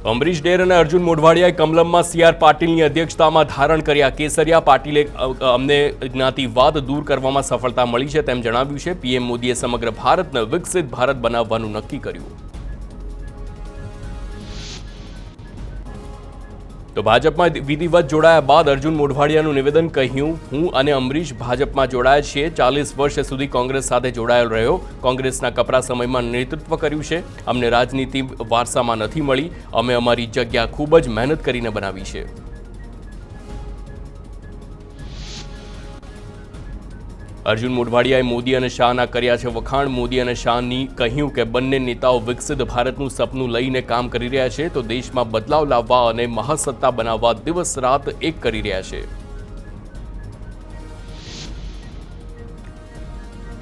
અમરીશ ડેર અને અર્જુન મોઢવાડિયાએ કમલમમાં સીઆર પાટીલની અધ્યક્ષતામાં ધારણ કર્યા કેસરિયા. પાટીલે અમને જ્ઞાતિવાદ દૂર કરવામાં સફળતા મળી છે તેમ જણાવ્યું છે. પીએમ મોદીએ સમગ્ર ભારતને વિકસિત ભારત બનાવવાનું નક્કી કર્યું. તો ભાજપમાં વિધિવત જોડાયા બાદ અર્જુન મોઢવાડિયાનું નિવેદન કહ્યું, હું અને અમરીશ ભાજપમાં જોડાયા છીએ. 40 વર્ષ સુધી કોંગ્રેસ સાથે જોડાયેલ રહ્યો. કોંગ્રેસના કપરા સમયમાં નેતૃત્વ કર્યું છે. અમને રાજનીતિ વારસામાં નથી મળી. અમે અમારી જગ્યા ખૂબ જ મહેનત કરીને બનાવી છે. અર્જુન મોઢવાડિયાએ મોદી અને શાહના કર્યા છે વખાણ. મોદી અને શાહની કહ્યું કે બંને નેતાઓ વિકસિત ભારતનું સપનું લઈને કામ કરી રહ્યા છે, તો દેશમાં બદલાવ લાવવા અને મહાસત્તા બનાવવા દિવસ રાત એક કરી રહ્યા છે.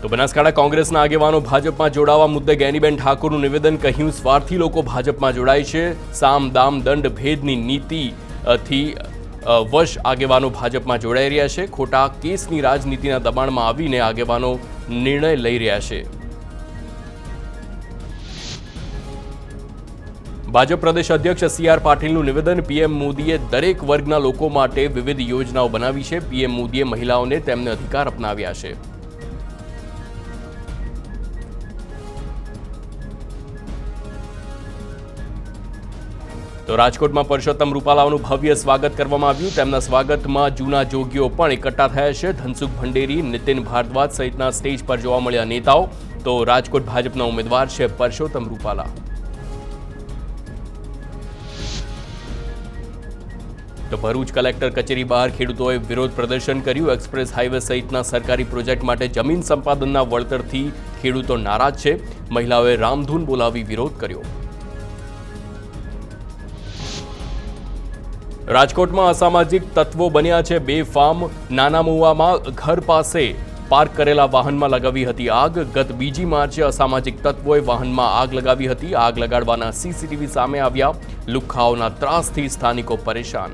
તો બનાસકાંઠા કોંગ્રેસના આગેવાનો ભાજપમાં જોડાવા મુદ્દે ગેનીબેન ઠાકોરનું નિવેદન. કહ્યું, સ્વાર્થી લોકો ભાજપમાં જોડાય છે. સામ દામ દંડ ભેદની નીતિથી વશ આગેવાનો ભાજપમાં જોડાઈ રહ્યા છે. ખોટા કેસની રાજનીતિના દબાણમાં આવીને આગેવાનો નિર્ણય લઈ રહ્યા છે. ભાજપ પ્રદેશ અધ્યક્ષ સીઆર પાટીલનું નિવેદન. પીએમ મોદીએ દરેક વર્ગના લોકો માટે વિવિધ યોજનાઓ બનાવી છે. પીએમ મોદીએ મહિલાઓને તેમને અધિકાર અપનાવ્યા છે. તો રાજકોટમાં પરસોત્તમ રૂપાલાનું ભવ્ય સ્વાગત કરવામાં આવ્યું. તેમના સ્વાગતમાં જૂના જોગીઓ પણ એકઠા થયા છે. ધનસુખ ભંડેરી, નીતિન ભારદ્વાજ સહિતના સ્ટેજ પર જોવા મળ્યા નેતાઓ. તો રાજકોટ ભાજપના ઉમેદવાર છે પરસોત્તમ રૂપાલા. તો ભરૂચ કલેક્ટર કચેરી બહાર ખેડૂતોએ વિરોધ પ્રદર્શન કર્યું. એક્સપ્રેસ હાઈવે સહિતના સરકારી પ્રોજેક્ટ માટે જમીન સંપાદનના વળતરથી ખેડૂતો નારાજ છે. મહિલાઓએ રામધૂન બોલાવી વિરોધ કર્યો. રાજકોટમાં અસામાજિક તત્વો બન્યા છે બેફામ. નાના મુવામાં ઘર પાસે પાર્ક કરેલા વાહનમાં લગાવી હતી આગ. ગત 2 માર્ચે અસામાજિક તત્વોએ વાહનમાં આગ લગાવી હતી. આગ લગાડવાના સીસીટીવી સામે આવ્યા. લુખ્ખાઓના ત્રાસથી સ્થાનિકો પરેશાન.